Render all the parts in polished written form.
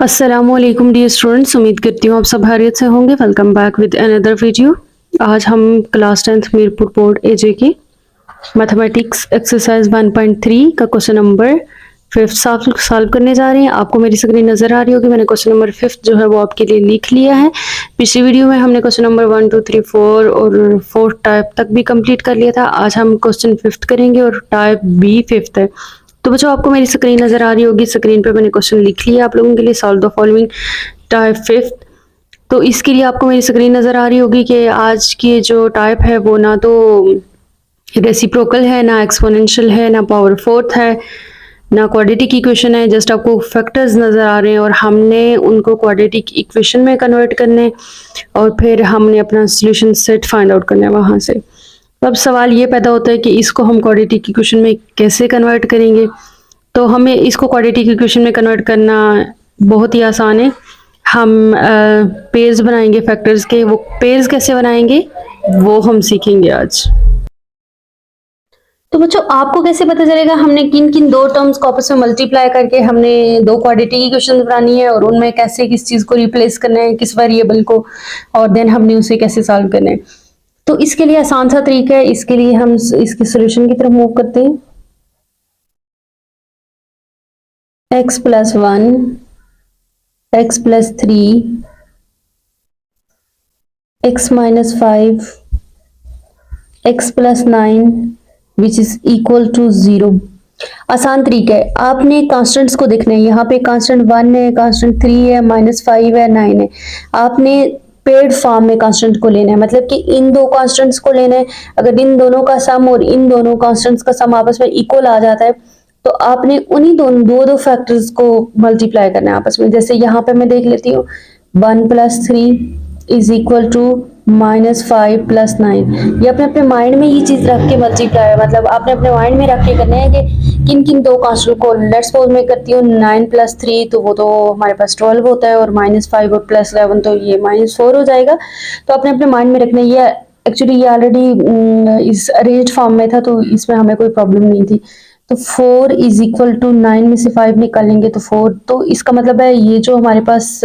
अस्सलामुअलैकुम dear students, उम्मीद करती हूँ आप सब खैरियत से होंगे। Welcome back with another video. आज हम क्लास 10th मीरपुर बोर्ड एजे की मैथमेटिक्स एक्सरसाइज 1.3 का क्वेश्चन नंबर 5 सॉल्व करने जा रहे हैं। आपको मेरी स्क्रीन नज़र आ रही होगी। मैंने क्वेश्चन नंबर 5 जो है वो आपके लिए लिख लिया है। पिछली वीडियो में हमने क्वेश्चन नंबर 1, 2, 3, 4 और 4 टाइप तक भी कंप्लीट कर लिया था। आज हम क्वेश्चन 5 करेंगे और टाइप बी 5 है। तो बच्चों आपको मेरी स्क्रीन नज़र आ रही होगी। स्क्रीन पे मैंने क्वेश्चन लिख लिया आप लोगों के लिए। Solve the following type 5। तो इसके लिए आपको मेरी स्क्रीन नज़र आ रही होगी कि आज की जो टाइप है वो ना तो रेसिप्रोकल है, ना एक्सपोनेंशियल है, ना पावर फोर्थ है, ना क्वाड्रेटिक इक्वेशन है। जस्ट आपको फैक्टर्स नज़र आ रहे हैं और हमने उनको क्वाड्रेटिक इक्वेशन में कन्वर्ट करने और फिर हमने अपना सोल्यूशन सेट फाइंड आउट करना है वहाँ से। तो अब सवाल ये पैदा होता है कि इसको हम क्वाड्रेटिक इक्वेशन में कैसे कन्वर्ट करेंगे। तो हमें इसको क्वाड्रेटिक इक्वेशन में कन्वर्ट करना बहुत ही आसान है। हम पेयर्स बनाएंगे फैक्टर्स के। वो पेयर्स कैसे बनाएंगे वो हम सीखेंगे आज। तो बच्चों आपको कैसे पता चलेगा हमने किन किन दो टर्म्स को आपस में मल्टीप्लाई करके हमने दो क्वाड्रेटिक इक्वेशन बनानी है और उनमें कैसे किस चीज को रिप्लेस करना है, किस वेरिएबल को, और देन हमने उसे कैसे सॉल्व करना है। तो इसके लिए आसान सा तरीका है। इसके लिए हम इसके सोल्यूशन की तरफ मूव करते हैं। x + 1, x + 3, x - 5, x + 9 which is equal to 0। आसान तरीका है। आपने कांस्टेंट्स को देखना है। यहाँ पे कांस्टेंट 1 है, कांस्टेंट 3 है, -5 है, 9 है। आपने पेड फॉर्म में कांस्टेंट को लेना है, मतलब कि इन दो कांस्टेंट्स को लेना है। अगर इन दोनों का सम और इन दोनों कांस्टेंट्स का सम आपस में इक्वल आ जाता है तो आपने उन्हीं दो फैक्टर्स को मल्टीप्लाई करना है आपस में। जैसे यहाँ पे मैं देख लेती हूँ 1 + 3 इज इक्वल टू -5 + 9। ये अपने अपने माइंड में ये चीज रख के मल्टीप्लाई, मतलब आपने अपने माइंड में रख के करना है कि किन किन दो कांस्टेंट को। लेट्स सपोज मैं करती हूँ 9 + 3 तो वो तो हमारे पास 12 होता है, और -5 और +11 तो ये -4 हो जाएगा। तो अपने अपने माइंड में रखना है। ये एक्चुअली ये ऑलरेडी इस अरेंज्ड फॉर्म में था तो इसमें हमें कोई प्रॉब्लम नहीं थी। तो 4 इज इक्वल टू 9 में से 5 निकालेंगे तो 4। तो इसका मतलब है ये जो हमारे पास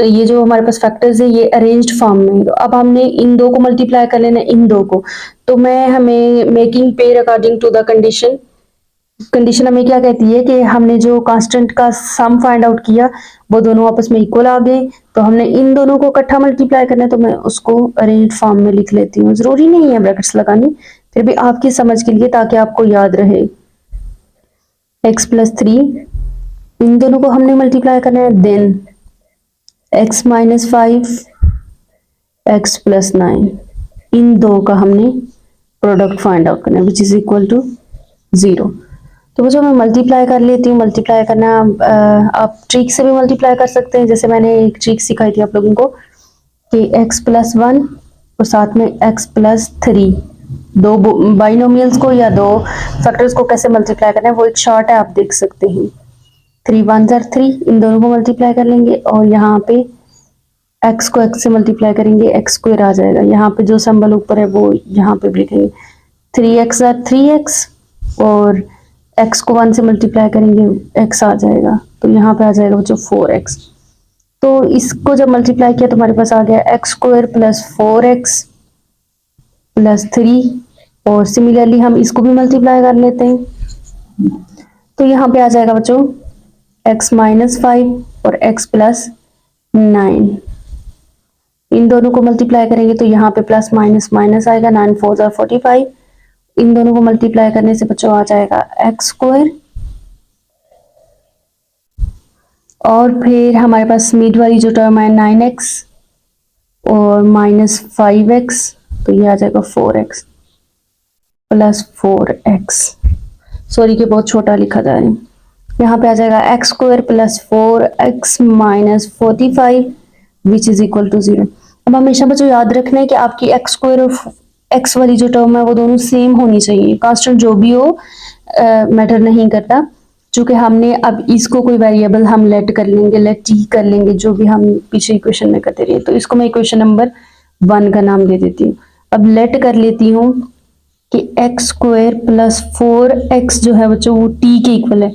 ये जो हमारे पास फैक्टर्स है ये अरेंज्ड फॉर्म में है। तो अब हमने इन दो को मल्टीप्लाई कर लेना, इन दो को। तो मैं हमें making pair according to the condition हमें क्या कहती है कि हमने जो कांस्टेंट का सम फाइंड आउट किया वो दोनों आपस में इक्वल आ गए। तो हमने इन दोनों को इकट्ठा मल्टीप्लाई करना है, तो मैं उसको अरेंज्ड फॉर्म में लिख लेती हूँ। जरूरी नहीं है ब्रैकेट्स लगानी, फिर भी आपकी समझ के लिए, ताकि आपको याद रहे। x + 3 इन दोनों को हमने मल्टीप्लाई करना है। देन x - 5 x + 9 इन दो का हमने प्रोडक्ट फाइंड आउट करना है विच इज इक्वल टू 0। तो बच्चों मैं मल्टीप्लाई कर लेती हूँ। मल्टीप्लाई करना आप ट्रिक से भी मल्टीप्लाई कर सकते हैं। जैसे मैंने एक ट्रिक सिखाई थी आप लोगों को कि x + 1 और साथ में x + 3 दो बाइनोमियल्स को या दो फैक्टर्स को कैसे मल्टीप्लाई करना है वो एक शॉर्ट है, आप देख सकते हैं। 3 × 1 = 3, इन दोनों को मल्टीप्लाई कर लेंगे और यहाँ पे x को x से मल्टीप्लाई करेंगे, x² आ जाएगा। यहाँ पे जो सिंबल ऊपर है वो यहाँ पे लिखेंगे। 3x = 3x और x को 1 से मल्टीप्लाई करेंगे, x आ जाएगा। तो यहाँ पे आ जाएगा बच्चों 4x। तो इसको जब मल्टीप्लाई किया तो हमारे पास आ गया x² + 4x + 3। और सिमिलरली हम इसको भी मल्टीप्लाई कर लेते हैं। तो यहाँ पे आ जाएगा बच्चों x - 5 और x + 9। इन दोनों को मल्टीप्लाई करेंगे तो यहाँ पे प्लस माइनस माइनस आएगा। 9 × 4 = 45। इन दोनों को मल्टीप्लाई करने से बच्चों आ जाएगा x²। और फिर हमारे पास मिड वाली जो टर्म है 9x और -5x, तो ये आ जाएगा 4x + 4x। सॉरी कि बहुत छोटा लिखा जा रहा है। यहाँ पे आ जाएगा x² + 4x - 45 which is equal to 0। अब हमेशा बच्चों याद रखना है कि आपकी x² और x वाली जो टर्म है वो दोनों सेम होनी चाहिए। कांस्टेंट जो भी हो मैटर नहीं करता। चूंकि हमने अब इसको कोई वेरिएबल हम लेट कर लेंगे, लेट t कर लेंगे, जो भी हम पीछे इक्वेशन में करते रहे। तो इसको मैं इक्वेशन नंबर 1 का नाम दे देती हूँ। अब लेट कर लेती हूँ कि x² + 4x जो है बच्चों वो t के इक्वल है।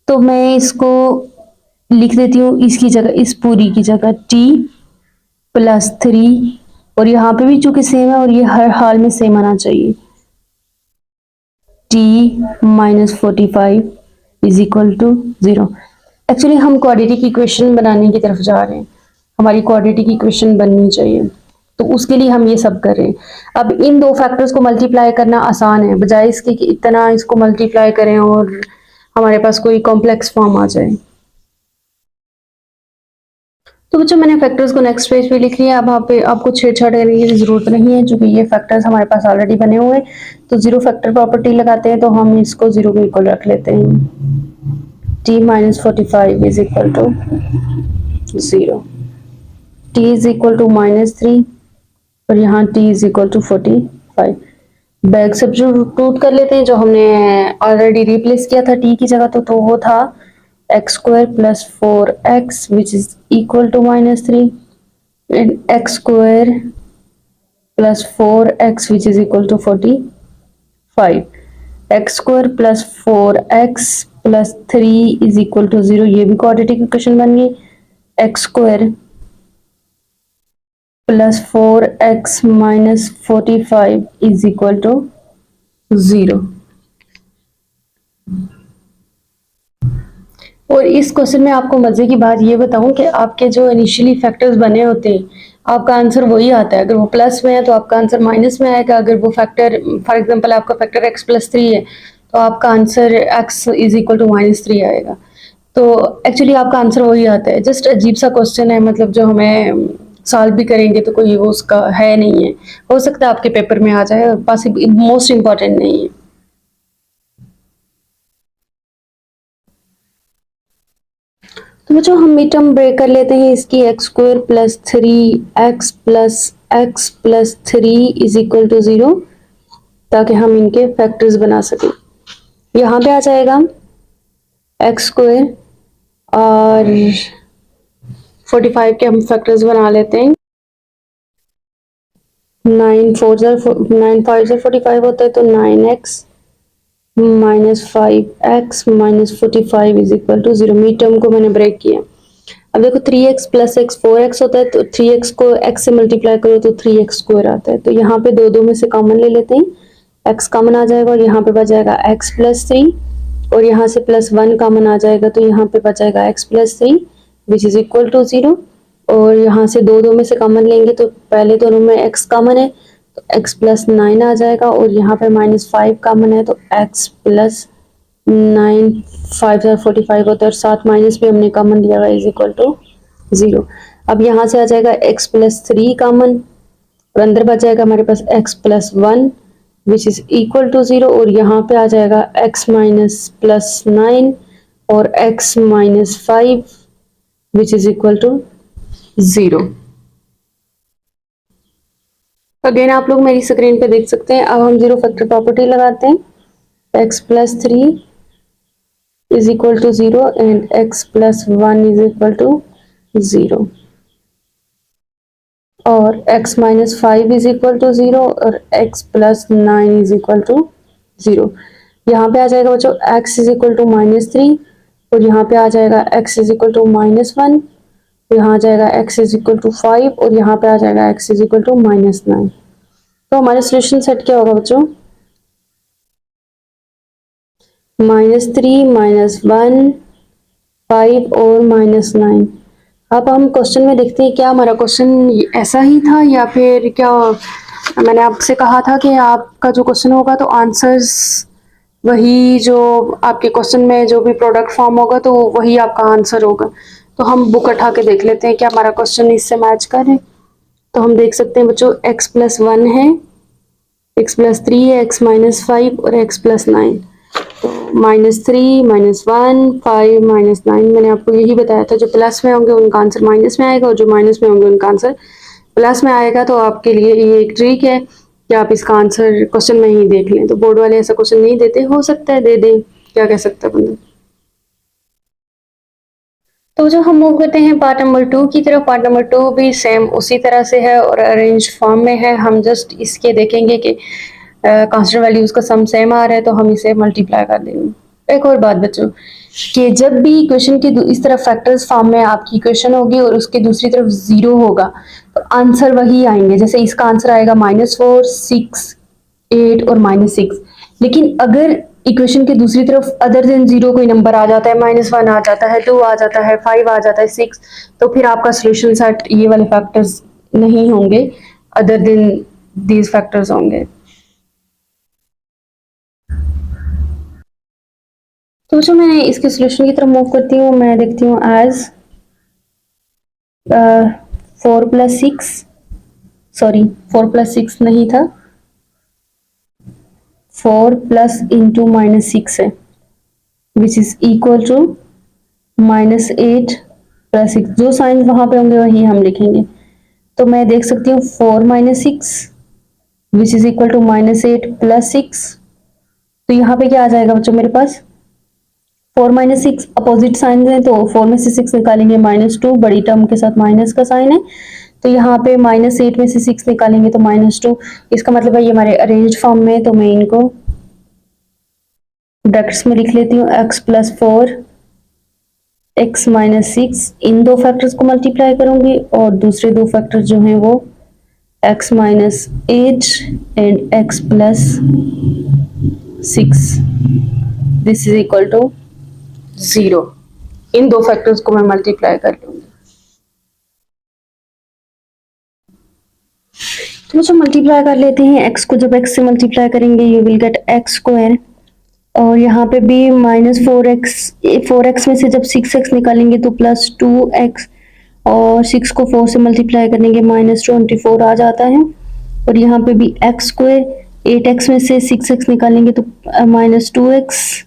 तो मैं इसको लिख देती हूँ इसकी जगह, इस पूरी की जगह t+3, और यहाँ पे भी चूंकि सेम है और ये हर हाल में सेम आना चाहिए, t-45 is equal to 0। Actually हम क्वाड्रेटिक इक्वेशन बनाने की तरफ जा रहे हैं, हमारी क्वाड्रेटिक इक्वेशन बननी चाहिए, तो उसके लिए हम ये सब कर रहे हैं। अब इन दो फैक्टर्स को मल्टीप्लाई करना आसान है, बजाय इसके कि इतना इसको मल्टीप्लाई करें और हमारे पास कोई कॉम्प्लेक्स फॉर्म आ जाए। तो बच्चों मैंने फैक्टर्स को नेक्स्ट पेज पे लिख लिया। अब वहाँ पे आपको छेड़छाड़ करने की जरूरत नहीं है, क्योंकि ये फैक्टर्स हमारे पास ऑलरेडी बने हुए हैं। तो जीरो फैक्टर प्रॉपर्टी लगाते हैं, तो हम इसको जीरो के इक्वल रख लेते हैं। t-45 is equal to 0, t is equal to -3 और यहाँ t is equal to 45। Back substitute कर लेते हैं, जो हमने ऑलरेडी रिप्लेस किया था t की जगह, तो वो था x² + 4x which is equal to -3 and x² + 4x which is equal to 45। x² + 4x + 3 is equal to 0, ये भी क्वाड्रेटिक इक्वेशन बन गई। x² + 4x - 45 is equal to 0। और इस क्वेश्चन में आपको मजे की बात ये बताऊं कि आपके जो इनिशियली फैक्टर्स बने होते हैं, आपका आंसर वही आता है। अगर वो प्लस में है तो आपका आंसर माइनस में आएगा। अगर वो फैक्टर, फॉर एग्जांपल आपका फैक्टर x + 3 है, तो आपका answer x is equal to -3 आएगा। तो एक्चुअली आपका आंसर वही आता है। जस्ट अजीब सा क्वेश्चन है, मतलब जो हमें सॉल्व भी करेंगे तो कोई वो उसका है नहीं है। हो सकता है आपके पेपर में आ जाए, पॉसिबल, मोस्ट इंपॉर्टेंट नहीं है। तो बच्चों हम मिड टर्म ब्रेक कर लेते हैं इसकी। x² + 3x + x + 3 is equal to 0, ताकि हम इनके फैक्टर्स बना सकें। यहाँ पे आ जाएगा x² और 45 के हम फैक्टर्स बना लेते हैं। 9 5 45 होता है, तो 9x - 5x - 45 is equal to 0। Mid term को मैंने ब्रेक किया। अब देखो 3x + x 4x होता है, तो 3x को x से मल्टीप्लाई करो तो 3x² आता है। तो यहाँ पे दो में से कॉमन ले लेते हैं, x कॉमन आ जाएगा और यहाँ पे बच जाएगा x + 3, और यहाँ से +1 कॉमन आ जाएगा, तो यहाँ पे बच जाएगा x + 3 which is equal to 0। और यहाँ से दो में से कॉमन लेंगे, तो पहले दोनों में x कॉमन है, तो x + 9 आ जाएगा, और यहाँ पे -5 कॉमन है, तो x + 9 5 45 होता है, और साथ माइनस भी हमने कॉमन लिया हुआ इज इक्वल टू 0। अब यहाँ से आ जाएगा x + 3 कॉमन, और अंदर बच जाएगा हमारे पास x + 1 which is equal to 0, और यहाँ पे आ जाएगा x - +9 और x - 5 which is equal to 0। Again आप लोग मेरी स्क्रीन पे देख सकते हैं। अब हम जीरो फैक्टर प्रॉपर्टी लगाते हैं। x + 3 is equal to 0 and x + 1 is equal to 0, और x - 5 is equal to 0 और x + 9 is equal to 0। यहाँ पे आ जाएगा बच्चों x is equal to -3, और यहाँ पे आ जाएगा x is equal to -1, यहाँ आ जाएगा x is equal to 5, और यहाँ पे आ जाएगा x is equal to -9। तो हमारा सोल्यूशन सेट क्या होगा बच्चों? -3 -1 5 और -9। अब हम क्वेश्चन में देखते हैं क्या हमारा क्वेश्चन ऐसा ही था, या फिर क्या मैंने आपसे कहा था कि आपका जो क्वेश्चन होगा तो आंसर्स वही, जो आपके क्वेश्चन में जो भी प्रोडक्ट फॉर्म होगा तो वही आपका आंसर होगा। तो हम बुक उठा के देख लेते हैं क्या हमारा क्वेश्चन इससे मैच करे। तो हम देख सकते हैं बच्चों x + 1 है, x + 3 है, x - 5 और x + 9। तो -3 -1 5 -9, मैंने आपको यही बताया था, जो प्लस में होंगे उनका आंसर माइनस में आएगा और जो माइनस में होंगे उनका आंसर प्लस में आएगा। तो आपके लिए ये एक ट्रिक है कि आप इसका आंसर क्वेश्चन में ही देख लें। तो बोर्ड वाले ऐसा क्वेश्चन नहीं देते, हो सकता है दे दें, क्या कह सकता है बंदा। तो जो हम मूव करते हैं पार्ट नंबर 2 की तरफ। पार्ट नंबर 2 भी सेम उसी तरह से है और अरेंज फॉर्म में है। हम जस्ट इसके देखेंगे कि कांस्टेंट वैल्यूज का सम सेम आ रहा है, तो हम इसे मल्टीप्लाई कर देंगे। एक और बात बच्चों, कि जब भी इक्वेशन के इस तरफ फैक्टर्स फॉर्म में आपकी इक्वेशन होगी और उसके दूसरी तरफ जीरो होगा तो आंसर वही आएंगे। जैसे इसका आंसर आएगा -4, 6, 8 और -6। लेकिन अगर इक्वेशन के दूसरी तरफ अदर देन जीरो कोई नंबर आ जाता है, -1 आ जाता है, 2 आ जाता है, 5 आ जाता है, 6, तो फिर आपका सोल्यूशन सेट ये वाले फैक्टर्स नहीं होंगे, अदर देन दीज फैक्टर्स होंगे। तो जो मैं इसके सोल्यूशन की तरफ मूव करती हूँ, मैं देखती हूँ एज 4 + 6, सॉरी 4 + 6 नहीं था, 4 प्लस इंटू -6 है, विच इज इक्वल टू -8 + 6। जो साइन वहां पे होंगे वही हम लिखेंगे। तो मैं देख सकती हूँ 4 - 6 विच इज इक्वल टू -8 + 6। तो यहाँ पे क्या आ जाएगा बच्चों मेरे पास, 4 - 6 अपोजिट साइन है, तो 4 में से 6 निकालेंगे -2, बड़ी टर्म के साथ माइनस का साइन है, तो यहाँ पे -8 में से 6 निकालेंगे तो -2। इसका मतलब है ये हमारे अरेंज फॉर्म में, तो मैं इनको ब्रैकेट्स में लिख लेती हूँ, x + 4 x - 6, इन दो फैक्टर्स को मल्टीप्लाई करूंगी और दूसरे दो फैक्टर्स जो हैं वो x - 8 and x + 6, this is equal to 0। इन दो फैक्टर्स को मैं मल्टीप्लाई कर लूंगी। तो जो मल्टीप्लाई कर लेते हैं x को, जब x से मल्टीप्लाई करेंगे यू विल गेट x², और यहाँ पे भी -4x में से जब 6x निकालेंगे तो +2x, और 6 को 4 से मल्टीप्लाई करेंगे -24 आ जाता है, और यहाँ पे भी x², 8x में से 6x निकालेंगे तो -2x,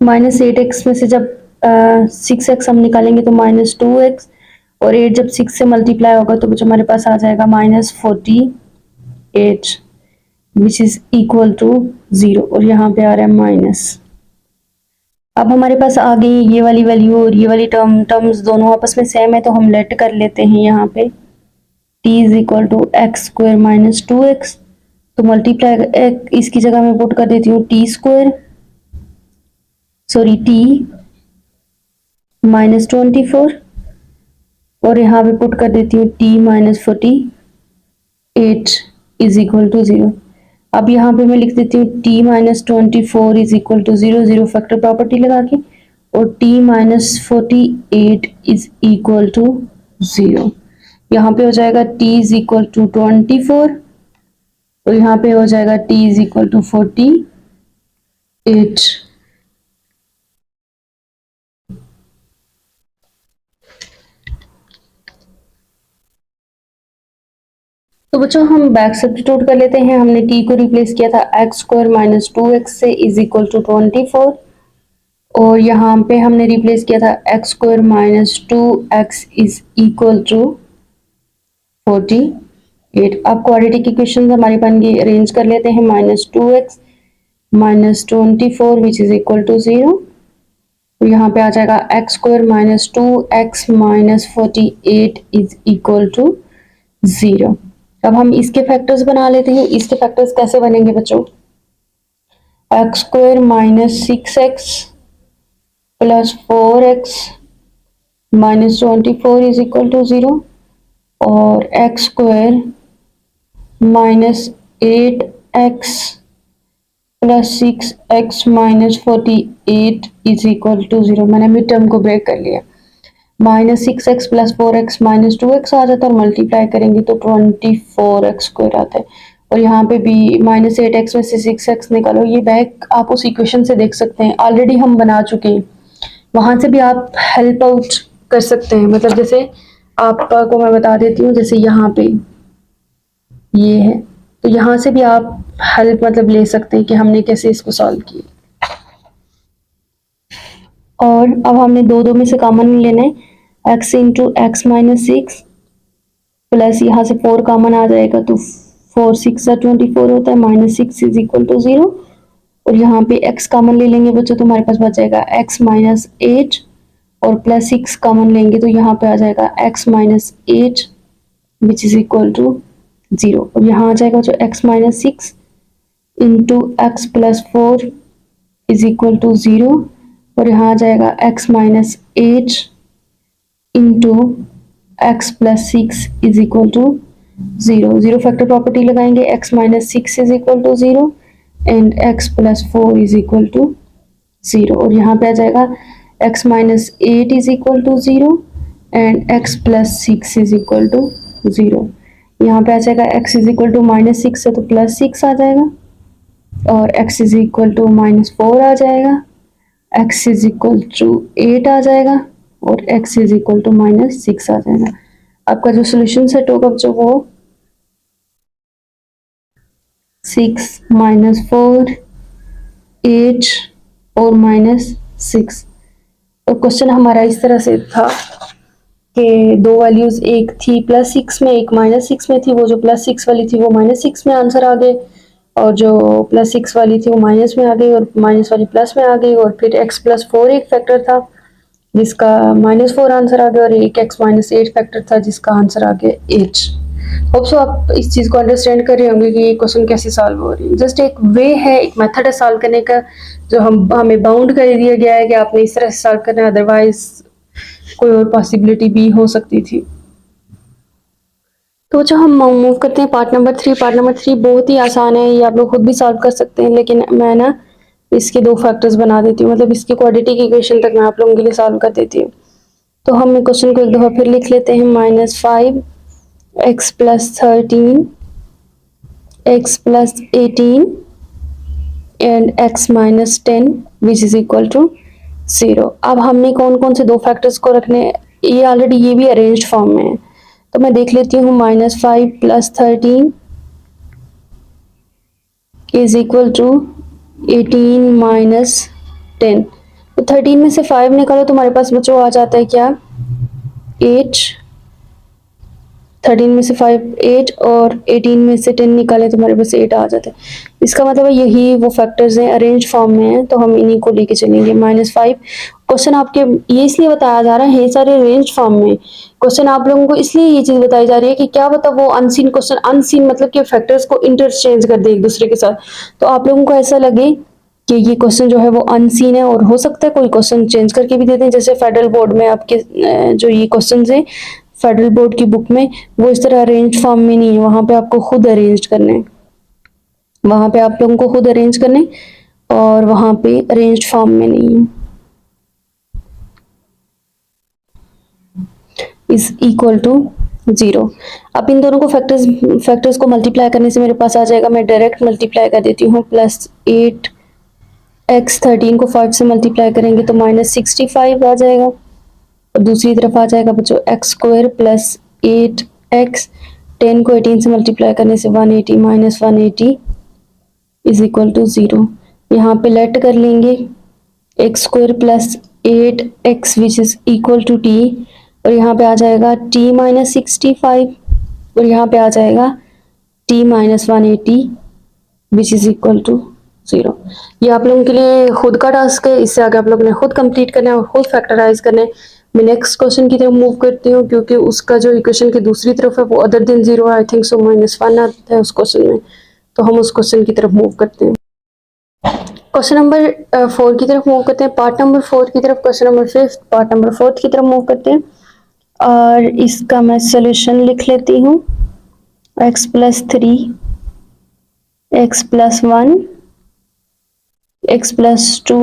-8x में से जब 6x हम निकालेंगे तो -2x, और 8 जब 6 से मल्टीप्लाई होगा तो हमारे पास आ जाएगा -48 विच इज इक्वल टू 0, और यहाँ पे आ रहा है माइनस। अब हमारे पास आ गई ये वाली वैल्यू और ये वाली टर्म्स दोनों आपस में सेम है, तो हम लेट कर लेते हैं यहाँ पे t is equal to x² - 2x। तो मल्टीप्लाई इसकी जगह मैं पुट कर देती हूँ t² सॉरी t -24, और यहाँ पे पुट कर देती हूँ t - 48 इज इक्वल टू 0। अब यहाँ पे मैं लिख देती हूँ t - 24 is equal to 0, 0 factor property लगा के, और t - 48 इज इक्वल टू 0। यहाँ पे हो जाएगा t इज इक्वल टू 24, और यहाँ पे हो जाएगा t इज इक्वल टू 48। तो बच्चों हम बैक सब्स्टिट्यूट कर लेते हैं। हमने t को रिप्लेस किया था x² - 2x से इज इक्वल टू 24, और यहाँ पे हमने रिप्लेस किया था x² - 2x is equal to 48। अब क्वाड्रेटिक इक्वेशन हमारी बन गई, अरेंज कर लेते हैं, -2x - 24 which is equal to 0। तो यहाँ पे आ जाएगा x² - 2x - 48 is equal to 0। अब हम इसके फैक्टर्स बना लेते हैं। इसके फैक्टर्स कैसे बनेंगे बच्चों, x² - 6x + 4x - 24 is equal to 0, और x² - 8x + 6x - 48 is equal to 0। मैंने मिड टर्म को ब्रेक कर लिया, -6x + 4x - 2x आ जाता है, और मल्टीप्लाई करेंगे तो 24x² आता है, और यहाँ पे भी -8x में से 6x निकालो। ये बैक आप उस इक्वेशन से देख सकते हैं, ऑलरेडी हम बना चुके हैं, वहां से भी आप हेल्प आउट कर सकते हैं। मतलब जैसे आपको मैं बता देती हूँ, जैसे यहाँ पे ये है, तो यहाँ से भी आप हेल्प मतलब ले सकते हैं कि हमने कैसे इसको सॉल्व किया। और अब हमने दो में से कॉमन लेना है, x × x - 6 प्लस यहाँ से 4 कॉमन आ जाएगा, तो 4 × 6 = 24 होता है, -6 इज इक्वल टू 0, और यहाँ पे x कॉमन ले लेंगे बच्चों, तो हमारे पास बच जाएगा x - 8, और +6 कॉमन लेंगे तो यहाँ पे आ जाएगा x - 8 which is equal to 0, और यहाँ आ जाएगा जो x - 6 into x plus 4 is equal to 0 और यहाँ आ जाएगा x minus 8 into x plus 6 is equal to 0। Zero factor property लगाएंगे, x minus 6 is equal to 0 and x plus 4 is equal to 0 और यहाँ पे आ जाएगा x minus 8 is equal to 0 and x plus 6 is equal to 0। यहाँ पे आ जाएगा x is equal to minus 6 है तो प्लस 6 आ जाएगा और x is equal to minus 4 आ जाएगा, x इज इक्वल टू 8 आ जाएगा और x is equal to minus 6 आ जाएगा। आपका जो सोल्यूशन सेट होगा जो वो 6 माइनस 4 8 और माइनस 6। तो क्वेश्चन हमारा इस तरह से था कि दो वैल्यूज एक थी प्लस 6 में एक माइनस 6 में थी, वो जो प्लस 6 वाली थी वो माइनस 6 में आंसर आ गए और जो प्लस 6 वाली थी वो माइनस में आ गई और माइनस वाली प्लस में आ गई और फिर x प्लस 4 एक फैक्टर था जिसका माइनस 4 आंसर आ गया और एक x माइनस 8 फैक्टर था जिसका आंसर आ गया 8। होप सो आप इस चीज़ को अंडरस्टैंड कर रहे होंगे कि ये क्वेश्चन कैसे सॉल्व हो रही है। जस्ट एक वे है, एक मेथड है सॉल्व करने का जो हमें बाउंड कर दिया गया है कि आपने इस तरह से सॉल्व करना है, अदरवाइज कोई और पॉसिबिलिटी भी हो सकती थी। तो जो हम मूव करते हैं पार्ट नंबर 3। पार्ट नंबर 3 बहुत ही आसान है, ये आप लोग खुद भी सॉल्व कर सकते हैं, लेकिन मैं ना इसके दो फैक्टर्स बना देती हूँ, मतलब इसकी क्वाड्रेटिक इक्वेशन तक मैं आप लोगों के लिए सॉल्व कर देती हूँ। तो हम क्वेश्चन को एक दफ़ा फिर लिख लेते हैं। -5 x plus 13 x plus 18 and x minus 10 which is equal to 0। अब हमने कौन कौन से दो फैक्टर्स को रखने, ये ऑलरेडी ये भी अरेंज्ड फॉर्म में है तो मैं देख लेती हूँ। -5 plus 13 is equal to 18 minus 10। तो 13 में से 5 निकालो तो हमारे पास बच्चों आ जाता है क्या 8। 13 में से 5 8 और 18 में से 10 निकाले तो हमारे पास 8 आ जाता है। इसका मतलब है यही वो फैक्टर्स हैं, अरेंज फॉर्म में हैं तो हम इन्हीं को लेके चलेंगे। -5 क्वेश्चन आपके ये इसलिए बताया जा रहा है, ये सारे अरेंज फॉर्म में क्वेश्चन आप लोगों को इसलिए ये चीज़ बताई जा रही है कि क्या पता वो अनसीन क्वेश्चन, अनसीन मतलब कि फैक्टर्स को इंटरचेंज कर दे एक दूसरे के साथ, तो आप लोगों को ऐसा लगे कि ये क्वेश्चन जो है वो अनसीन है और हो सकता है कोई क्वेश्चन चेंज करके भी देते हैं। जैसे फेडरल बोर्ड में आपके जो ये क्वेश्चन है फेडरल बोर्ड की बुक में वो इस तरह अरेंज फॉर्म में नहीं है, वहां पे आपको खुद अरेंज करने, वहां पे आप लोगों को खुद अरेंज करने और वहां पे अरेंज फॉर्म में नहीं है। Is equal to 0। अब इन दोनों को फैक्टर्स को मल्टीप्लाई करने से मेरे पास आ जाएगा, मैं डायरेक्ट मल्टीप्लाई कर देती हूँ। +8 x 13 को 5 से मल्टीप्लाई करेंगे तो -65 आ जाएगा और दूसरी तरफ आ जाएगा बच्चों x² प्लस 8x 10 को 18 से मल्टीप्लाई करने से 180 -180 इज इक्वल टू 0। यहाँ पे लेट कर लेंगे x² plus 8x which is equal to t और यहाँ पे आ जाएगा t माइनस 65 और यहाँ पे आ जाएगा t minus 180 which is equal to 0। ये आप लोगों के लिए खुद का टास्क है, इससे आगे आप लोगों ने खुद कंप्लीट करना है और खुद फैक्टराइज करना है। मैं नेक्स्ट क्वेश्चन की तरफ मूव करती हूँ क्योंकि उसका जो इक्वेशन की दूसरी तरफ है वो other than 0 I think so -1 आता है उस क्वेश्चन में, तो हम उस क्वेश्चन की तरफ मूव करते हैं। क्वेश्चन नंबर 4 की तरफ मूव करते हैं, पार्ट नंबर 4 की तरफ। क्वेश्चन नंबर 5 पार्ट नंबर 4 की तरफ मूव करते हैं और इसका मैं सोल्यूशन लिख लेती हूँ। x plus 3 x plus 1 x plus 2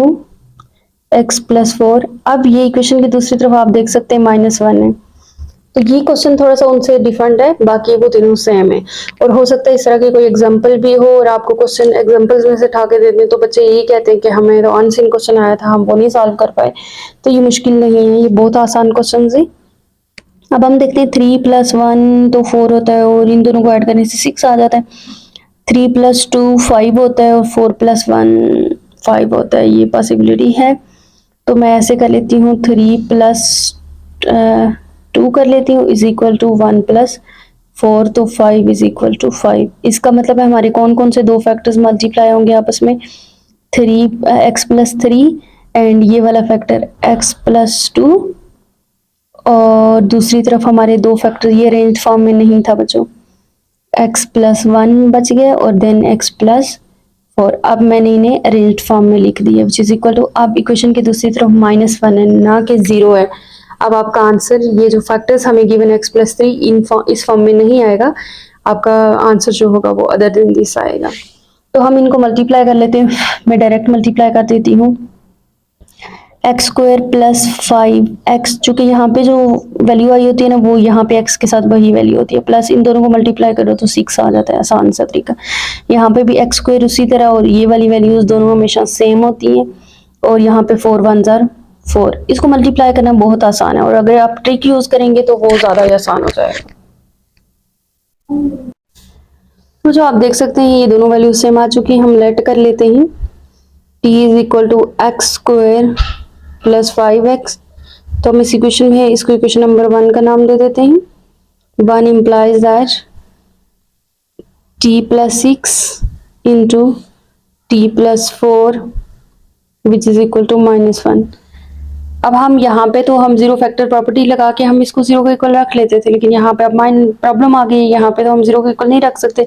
x plus 4। अब ये इक्वेशन की दूसरी तरफ आप देख सकते हैं -1 है, तो ये क्वेश्चन थोड़ा सा उनसे डिफरेंट है, बाकी वो तीनों सेम है और हो सकता है इस तरह के कोई एग्जांपल भी हो और आपको क्वेश्चन एग्जांपल्स में से उठा के दे दें तो बच्चे यही कहते हैं कि हमें तो अनसीन क्वेश्चन आया था हम वो नहीं सॉल्व कर पाए। तो ये मुश्किल नहीं है, ये बहुत आसान क्वेश्चन है। अब हम देखते हैं 3 + 1 तो 4 होता है और इन दोनों को ऐड करने से 6 आ जाता है। 3 + 2 5 होता है और 4 + 1 5 होता है, ये पॉसिबिलिटी है। तो मैं ऐसे कर लेती हूँ 3 + 2 कर लेती हूँ इज इक्वल टू 1 + 4 तो 5 इज इक्वल टू 5। इसका मतलब है हमारे कौन कौन से दो फैक्टर्स मल्टीप्लाई होंगे आपस में, 3x + 3 एंड ये वाला फैक्टर x + 2 और दूसरी तरफ हमारे दो फैक्टर ये अरेंज फॉर्म में नहीं था बच्चों, x + 1 बच गया और देन x + 4। अब मैंने इन्हें अरेंज्ड फॉर्म में लिख दिया विच इज इक्वल टू, अब इक्वेशन के दूसरी तरफ -1 है ना कि 0 है। अब आपका आंसर ये जो फैक्टर्स हमें गिवन x+3 इस फॉर्म में नहीं आएगा, आपका आंसर जो होगा वो अदर देन दिस आएगा। तो हम इनको मल्टीप्लाई कर लेते हैं, मैं डायरेक्ट मल्टीप्लाई कर देती हूँ। x² + 5x, चूंकि यहाँ पे जो वैल्यू आई होती है ना वो यहाँ पे x के साथ वही वैल्यू होती है, प्लस इन दोनों को मल्टीप्लाई करो तो 6 आ जाता है, आसान सा तरीका। यहाँ पे भी x² उसी तरह, और ये वाली वैल्यूज दोनों हमेशा सेम होती हैं, और यहाँ पे 4 1 ज़ार 4, इसको मल्टीप्लाई करना बहुत आसान है, और अगर आप ट्रिक यूज करेंगे तो वो ज्यादा आसान हो जाएगा। तो जो आप देख सकते हैं ये दोनों वैल्यू सेम आ चुकी हैं, हम लेट कर लेते हैं t = x² + 5x। तो हम इस इक्वेशन में इसको इक्वेशन नंबर 1 का नाम दे देते हैं। 1 implies that t + 6 into t + 4 which is equal to -1। अब हम यहाँ पे तो हम जीरो फैक्टर प्रॉपर्टी लगा के हम इसको 0 के इक्वल रख लेते थे, लेकिन यहाँ पे अब माइन प्रॉब्लम आ गई, यहाँ पे तो हम 0 के इक्वल नहीं रख सकते,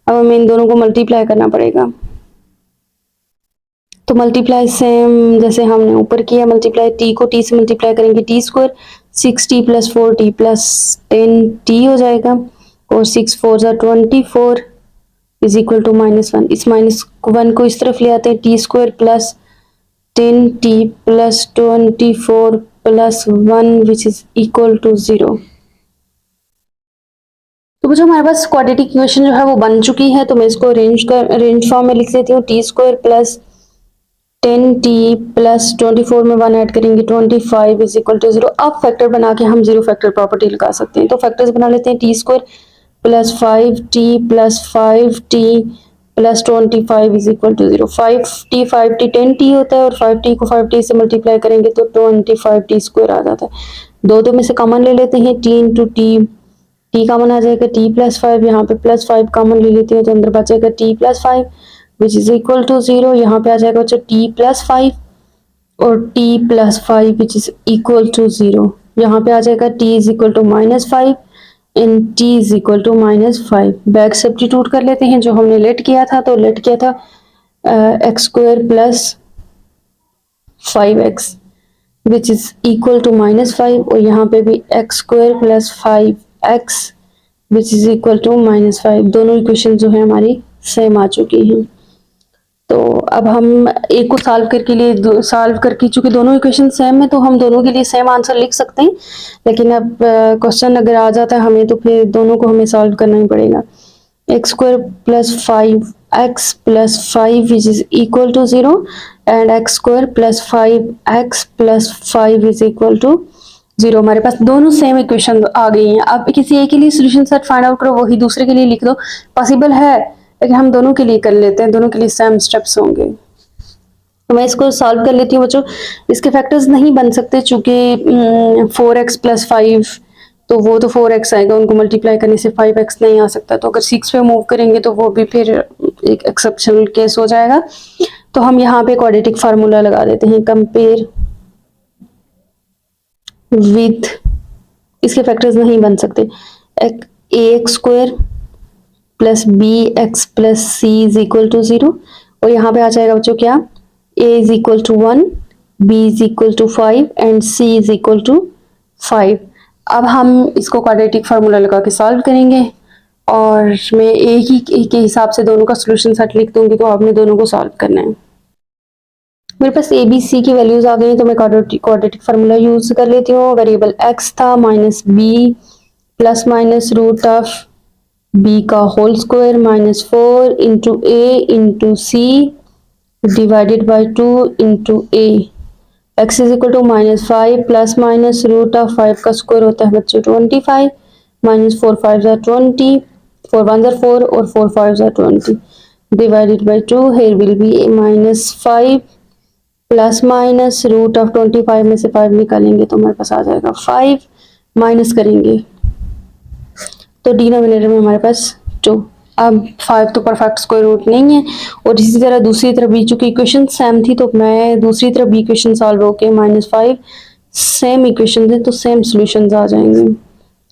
अब हमें इन दोनों को मल्टीप्लाई करना पड़ेगा। तो मल्टीप्लाई सेम जैसे हमने ऊपर किया, मल्टीप्लाई t को t से मल्टीप्लाई करेंगे, t² 6t + 4t + 10t हो जाएगा, और 6 4 ज़ा 24 इज इक्वल टू -1। इस -1 को इस तरफ ले आते हैं, t² + 10t + 24 + 1 which is equal to 0। तो बच्चों हमारे पास क्वाड्रेटिक इक्वेशन जो है वो बन चुकी है, तो मैं इसको अरेंज फॉर्म में लिख लेती हूँ। t² + 10t + 24 में 1 ऐड करेंगे 25 इज इक्वल टू 0। अब फैक्टर बना के हम जीरो फैक्टर प्रॉपर्टी लगा सकते हैं, तो फैक्टर्स बना लेते हैं। t² + 5t + 5t + 25 is equal to 0। 5t 10t होता है, और 5t को 5t से मल्टीप्लाई करेंगे तो 25t² आ जाता है। दो में से कॉमन ले लेते हैं, t × t कॉमन आ जाएगा, t + 5, यहाँ पे +5 कॉमन ले लेते हैं तो अंदर बचेगा t + 5 which is equal to 0। यहाँ पे आ जाएगा बच्चों t + 5 और t + 5 which is equal to 0। यहाँ पे आ जाएगा t = -5 and t = -5। Back substitute कर लेते हैं, जो हमने लेट किया था, तो लेट किया था x² + 5x which is equal to -5, और यहाँ पे भी x² + 5x which is equal to -5। दोनों इक्वेशन जो है हमारी सेम आ चुकी हैं। तो अब हम एक को सॉल्व करके चूंकि दोनों इक्वेशन सेम है तो हम दोनों के लिए सेम आंसर लिख सकते हैं, लेकिन अब क्वेश्चन अगर आ जाता है हमें तो फिर दोनों को हमें सॉल्व करना ही पड़ेगा। x² + 5x + 5 which is equal to 0 and x² + 5x + 5 is equal to 0। हमारे पास दोनों सेम इक्वेशन आ गई हैं। अब किसी एक के लिए सोल्यूशन सेट फाइंड आउट करो, वही दूसरे के लिए लिख दो, पॉसिबल है, लेकिन हम दोनों के लिए कर लेते हैं, दोनों के लिए सेम स्टेप्स होंगे। तो मैं इसको सॉल्व कर लेती हूँ बच्चों। इसके फैक्टर्स नहीं बन सकते चूंकि 4x + 5 तो वो तो 4x आएगा, उनको मल्टीप्लाई करने से 5x नहीं आ सकता, तो अगर 6 पे मूव करेंगे तो वो भी फिर एक एक्सेप्शनल केस हो जाएगा। तो हम यहाँ पे क्वाड्रेटिक फार्मूला लगा देते हैं, कंपेयर विथ, इसके फैक्टर्स नहीं बन सकते, ax² + bx + c is equal to 0, और यहाँ पे आ जाएगा बच्चों क्या, a is equal to 1, b is equal to 5 and c is equal to 5। अब हम इसको क्वाड्रेटिक फार्मूला लगा के सॉल्व करेंगे, और मैं एक ही के हिसाब से दोनों का सोल्यूशन सेट लिख दूंगी, तो आपने दोनों को सॉल्व करना है। मेरे पास a b c की वैल्यूज आ गई, तो मैं क्वाड्रेटिक फार्मूला यूज कर लेती हूँ। वेरिएबल x था -b ± √ b का whole square -4 × a × c divided by 2 × a। x is equal to -5 ± √5 का स्क्वायर होता है बच्चों 25, -4 5 ज़ा 20, 4 1 ज़ा 4 और 4 5 ज़ा 20 divided by 2। here will be -5 ± √25 में से 5 निकालेंगे तो हमारे पास आ जाएगा 5, माइनस करेंगे तो डिनोमिनेटर में हमारे पास 2। अब 5 तो परफेक्ट स्क्वायर रूट नहीं है, और इसी तरह दूसरी तरफ भी चूंकि इक्वेशन सेम थी तो मैं दूसरी तरफ भी इक्वेशन सॉल्व होके -5 सेम इक्वेशन है तो सेम सॉल्यूशंस आ जाएंगे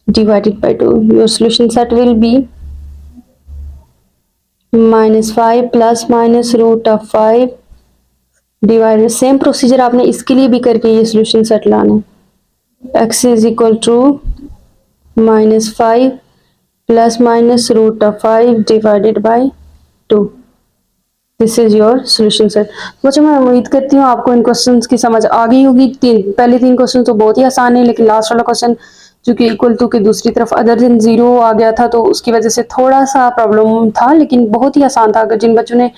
divided by 2। Your solution set will be -5 plus minus root of 5 divided, same procedure आपने इसके लिए भी करके ये सोल्यूशन सेट लाना है। x is equal to -5 plus minus root of 5 divided by 2। This is your solution set. बच्चों मैं उम्मीद करती हूँ आपको इन क्वेश्चंस की समझ आ गई होगी। पहले 3 क्वेश्चन तो बहुत ही आसान है, लेकिन लास्ट वाला क्वेश्चन जो कि इक्वल टू के दूसरी तरफ अदर देन 0 आ गया था, तो उसकी वजह से थोड़ा सा प्रॉब्लम था, लेकिन बहुत ही आसान था। अगर जिन बच्चों ने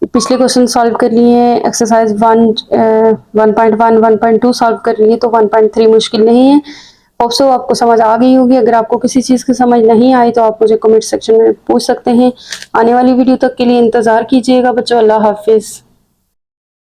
पिछले क्वेश्चन सॉल्व कर लिए हैं, एक्सरसाइज 1.1 1.2 सॉल्व कर लिए, तो 1.3 मुश्किल नहीं है। होप सो आपको समझ आ गई होगी। अगर आपको किसी चीज़ की समझ नहीं आई तो आप मुझे कमेंट सेक्शन में पूछ सकते हैं। आने वाली वीडियो तक के लिए इंतज़ार कीजिएगा बच्चों। अल्लाह हाफिज़।